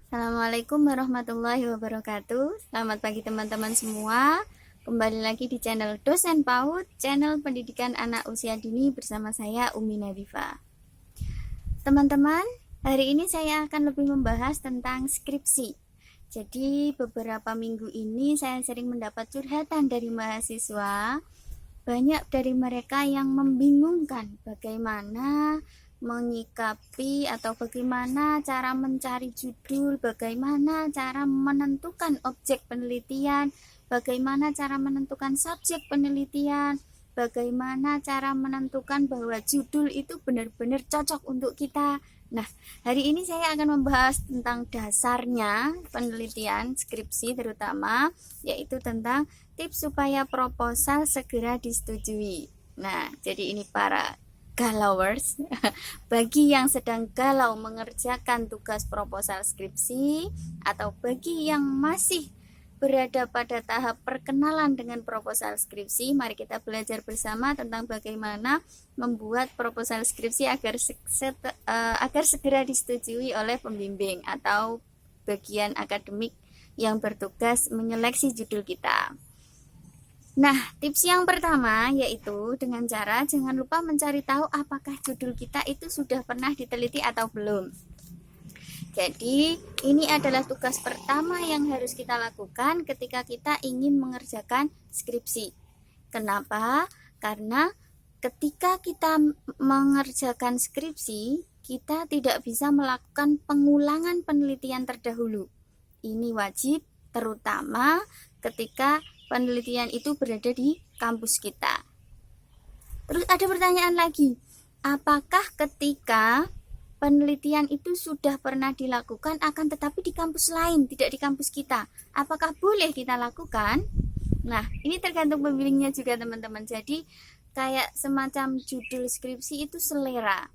Assalamualaikum warahmatullahi wabarakatuh. Selamat pagi teman-teman semua. Kembali lagi di channel Dosen PAUD, channel pendidikan anak usia dini bersama saya Umi Nadifa. Teman-teman, hari ini saya akan lebih membahas tentang skripsi. Jadi beberapa minggu ini saya sering mendapat curhatan dari mahasiswa. Banyak dari mereka yang membingungkan bagaimana menyikapi atau bagaimana cara mencari judul, bagaimana cara menentukan objek penelitian, bagaimana cara menentukan subjek penelitian, bagaimana cara menentukan bahwa judul itu benar-benar cocok untuk kita. Nah, hari ini saya akan membahas tentang dasarnya penelitian skripsi terutama, yaitu tentang tips supaya proposal segera disetujui. Nah, jadi ini para galauers, bagi yang sedang galau mengerjakan tugas proposal skripsi atau bagi yang masih berada pada tahap perkenalan dengan proposal skripsi, mari kita belajar bersama tentang bagaimana membuat proposal skripsi agar segera disetujui oleh pembimbing atau bagian akademik yang bertugas menyeleksi judul kita. Nah, tips yang pertama yaitu dengan cara jangan lupa mencari tahu apakah judul kita itu sudah pernah diteliti atau belum. Jadi, ini adalah tugas pertama yang harus kita lakukan ketika kita ingin mengerjakan skripsi. Kenapa? Karena ketika kita mengerjakan skripsi, kita tidak bisa melakukan pengulangan penelitian terdahulu. Ini wajib, terutama ketika penelitian itu berada di kampus kita. Terus ada pertanyaan lagi, apakah ketika penelitian itu sudah pernah dilakukan akan tetapi di kampus lain, tidak di kampus kita, apakah boleh kita lakukan? Nah, ini tergantung pemilihnya juga teman-teman. Jadi kayak semacam judul skripsi itu selera.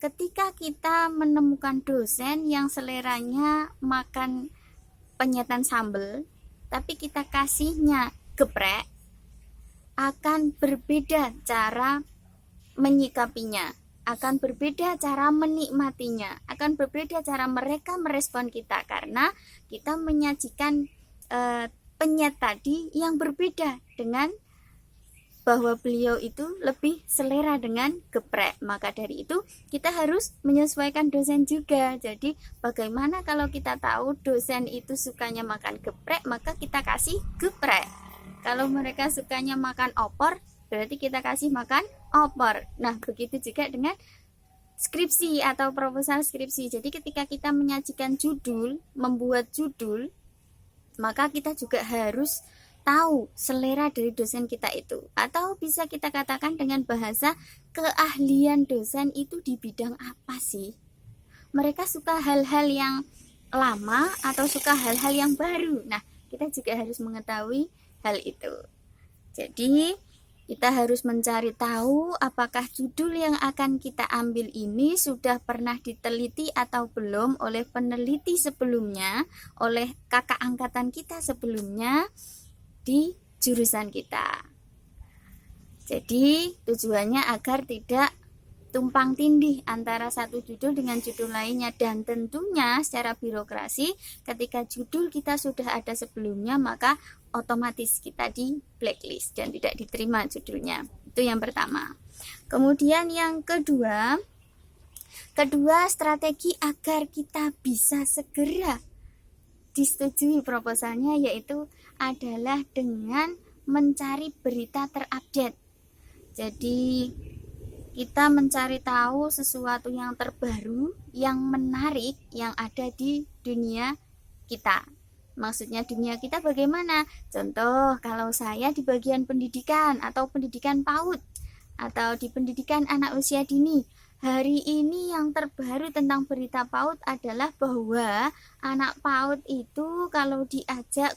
Ketika kita menemukan dosen yang seleranya makan penyetan sambal, tapi kita kasihnya geprek, akan berbeda cara menyikapinya, akan berbeda cara menikmatinya, akan berbeda cara mereka merespon kita karena kita menyajikan penyet tadi yang berbeda dengan bahwa beliau itu lebih selera dengan geprek. Maka dari itu kita harus menyesuaikan dosen juga. Jadi bagaimana kalau kita tahu dosen itu sukanya makan geprek, maka kita kasih geprek. Kalau mereka sukanya makan opor, berarti kita kasih makan opor. Nah, begitu juga dengan skripsi atau proposal skripsi. Jadi ketika kita menyajikan judul, membuat judul, maka kita juga harus tahu selera dari dosen kita itu, atau bisa kita katakan dengan bahasa keahlian dosen itu di bidang apa sih. Mereka suka hal-hal yang lama atau suka hal-hal yang baru. Nah, kita juga harus mengetahui hal itu. Jadi kita harus mencari tahu apakah judul yang akan kita ambil ini sudah pernah diteliti atau belum oleh peneliti sebelumnya, oleh kakak angkatan kita sebelumnya di jurusan kita. Jadi tujuannya agar tidak tumpang tindih antara satu judul dengan judul lainnya, dan tentunya secara birokrasi ketika judul kita sudah ada sebelumnya maka otomatis kita di blacklist dan tidak diterima judulnya. Itu yang pertama. Kemudian yang kedua strategi agar kita bisa segera disetujui proposalnya yaitu adalah dengan mencari berita terupdate. Jadi kita mencari tahu sesuatu yang terbaru, yang menarik, yang ada di dunia kita. Maksudnya dunia kita bagaimana? Contoh, kalau saya di bagian pendidikan atau pendidikan PAUD atau di pendidikan anak usia dini, hari ini yang terbaru tentang berita PAUD adalah bahwa anak PAUD itu kalau diajak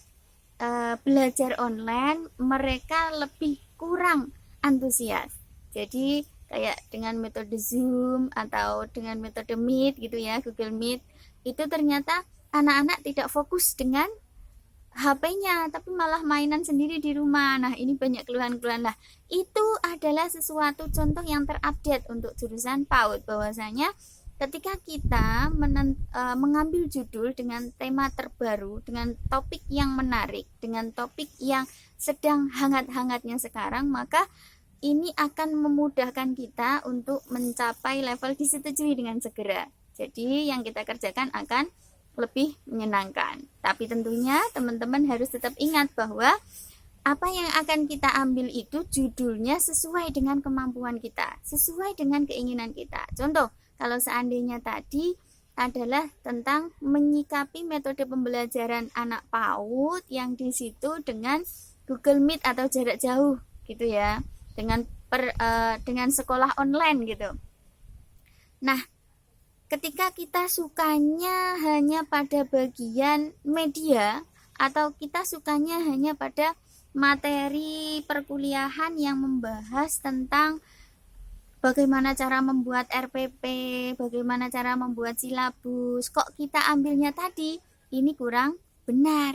belajar online, mereka lebih kurang antusias. Jadi kayak dengan metode Zoom atau dengan metode Meet gitu ya, Google Meet, itu ternyata anak-anak tidak fokus dengan HP-nya, tapi malah mainan sendiri di rumah. Nah, ini banyak keluhan-keluhan lah. Itu adalah sesuatu contoh yang terupdate untuk jurusan PAUD, bahwasanya ketika kita mengambil judul dengan tema terbaru, dengan topik yang menarik, dengan topik yang sedang hangat-hangatnya sekarang, maka ini akan memudahkan kita untuk mencapai level disetujui dengan segera. Jadi yang kita kerjakan akan lebih menyenangkan. Tapi tentunya teman-teman harus tetap ingat bahwa apa yang akan kita ambil itu judulnya sesuai dengan kemampuan kita, sesuai dengan keinginan kita. Contoh, kalau seandainya tadi adalah tentang menyikapi metode pembelajaran anak PAUD yang di situ dengan Google Meet atau jarak jauh gitu ya, dengan sekolah online gitu. Nah, ketika kita sukanya hanya pada bagian media atau kita sukanya hanya pada materi perkuliahan yang membahas tentang bagaimana cara membuat RPP, bagaimana cara membuat silabus, kok kita ambilnya tadi, ini kurang benar.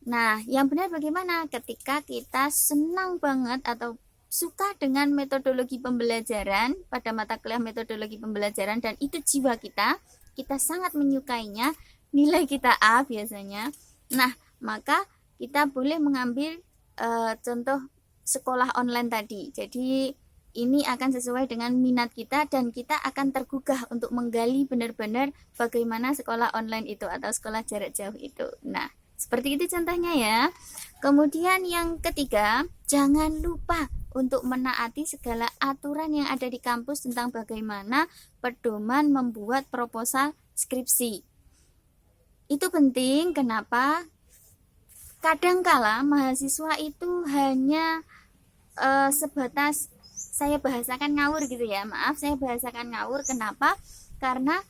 Nah, yang benar bagaimana? Ketika kita senang banget atau suka dengan metodologi pembelajaran pada mata kuliah metodologi pembelajaran dan itu jiwa kita sangat menyukainya, nilai kita A biasanya. Nah, maka kita boleh mengambil contoh sekolah online tadi. Jadi ini akan sesuai dengan minat kita dan kita akan tergugah untuk menggali benar-benar bagaimana sekolah online itu atau sekolah jarak jauh itu. Nah, seperti itu contohnya ya. Kemudian yang ketiga, jangan lupa untuk menaati segala aturan yang ada di kampus tentang bagaimana pedoman membuat proposal skripsi. Itu penting, kenapa? Kadangkala mahasiswa itu hanya sebatas, saya bahasakan ngawur gitu ya, maaf saya bahasakan ngawur. Kenapa? Karena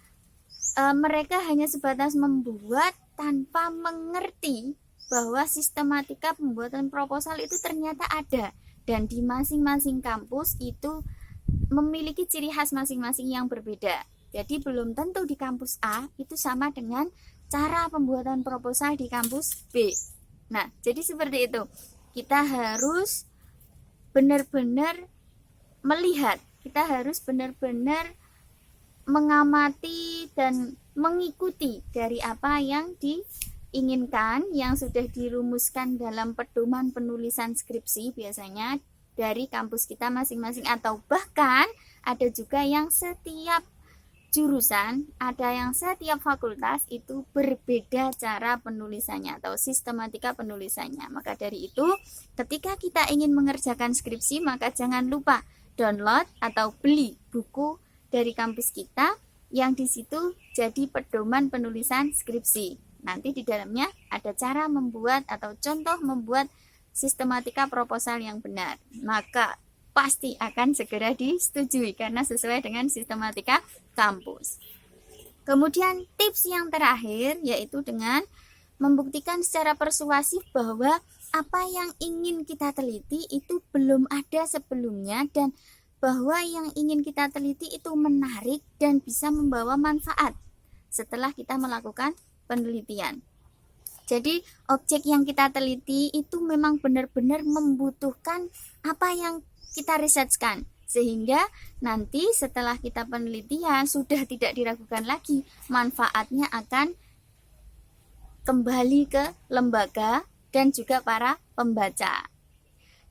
mereka hanya sebatas membuat tanpa mengerti bahwa sistematika pembuatan proposal itu ternyata ada dan di masing-masing kampus itu memiliki ciri khas masing-masing yang berbeda. Jadi belum tentu di kampus A itu sama dengan cara pembuatan proposal di kampus B. Nah, jadi seperti itu. Kita harus benar-benar melihat, kita harus benar-benar mengamati dan mengikuti dari apa yang diinginkan, yang sudah dirumuskan dalam pedoman penulisan skripsi biasanya dari kampus kita masing-masing, atau bahkan ada juga yang setiap jurusan, ada yang setiap fakultas itu berbeda cara penulisannya atau sistematika penulisannya. Maka dari itu, ketika kita ingin mengerjakan skripsi, maka jangan lupa download atau beli buku dari kampus kita yang di situ jadi pedoman penulisan skripsi. Nanti di dalamnya ada cara membuat atau contoh membuat sistematika proposal yang benar. Maka pasti akan segera disetujui karena sesuai dengan sistematika kampus. Kemudian tips yang terakhir yaitu dengan membuktikan secara persuasif bahwa apa yang ingin kita teliti itu belum ada sebelumnya dan bahwa yang ingin kita teliti itu menarik dan bisa membawa manfaat setelah kita melakukan penelitian. Jadi objek yang kita teliti itu memang benar-benar membutuhkan apa yang kita risetkan, sehingga nanti setelah kita penelitian sudah tidak diragukan lagi, manfaatnya akan kembali ke lembaga dan juga para pembaca.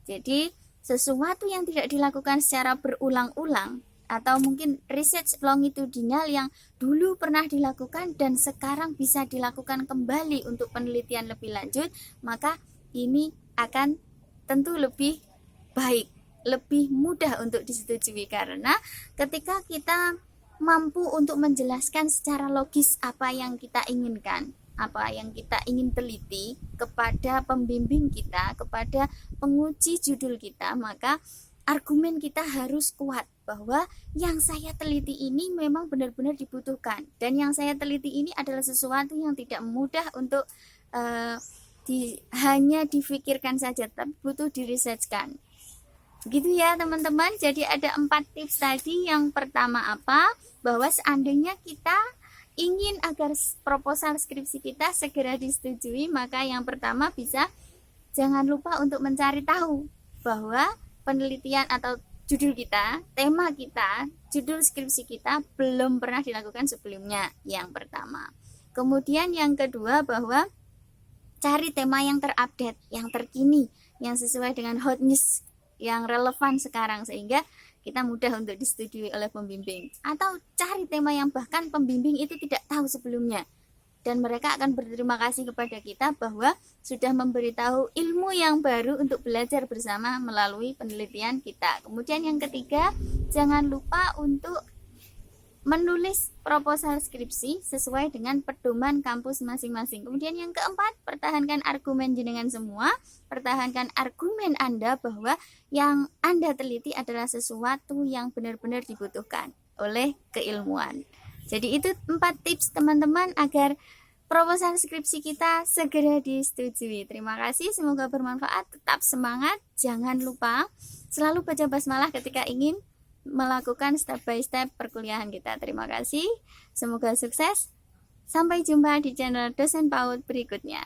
Jadi sesuatu yang tidak dilakukan secara berulang-ulang atau mungkin research longitudinal yang dulu pernah dilakukan dan sekarang bisa dilakukan kembali untuk penelitian lebih lanjut, maka ini akan tentu lebih baik, lebih mudah untuk disetujui, karena ketika kita mampu untuk menjelaskan secara logis apa yang kita inginkan, apa yang kita ingin teliti kepada pembimbing kita, kepada penguji judul kita, maka argumen kita harus kuat bahwa yang saya teliti ini memang benar-benar dibutuhkan dan yang saya teliti ini adalah sesuatu yang tidak mudah untuk hanya difikirkan saja, tapi butuh dirisetkan. Begitu ya teman-teman. Jadi ada 4 tips tadi. Yang pertama apa? Bahwa seandainya kita ingin agar proposal skripsi kita segera disetujui, maka yang pertama bisa jangan lupa untuk mencari tahu bahwa penelitian atau judul kita, tema kita, judul skripsi kita belum pernah dilakukan sebelumnya, yang pertama. Kemudian yang kedua, bahwa cari tema yang terupdate, yang terkini, yang sesuai dengan hot news, yang relevan sekarang, sehingga kita mudah untuk disetujui oleh pembimbing. Atau cari tema yang bahkan pembimbing itu tidak tahu sebelumnya, dan mereka akan berterima kasih kepada kita bahwa sudah memberitahu ilmu yang baru untuk belajar bersama melalui penelitian kita. Kemudian yang ketiga, jangan lupa untuk menulis proposal skripsi sesuai dengan pedoman kampus masing-masing. Kemudian yang keempat, pertahankan argumen jenengan semua, pertahankan argumen Anda bahwa yang Anda teliti adalah sesuatu yang benar-benar dibutuhkan oleh keilmuan. Jadi itu 4 tips teman-teman agar proposal skripsi kita segera disetujui. Terima kasih, semoga bermanfaat. Tetap semangat, jangan lupa selalu baca basmalah ketika ingin melakukan step by step perkuliahan kita. Terima kasih, semoga sukses. Sampai jumpa di channel Dosen PAUD berikutnya.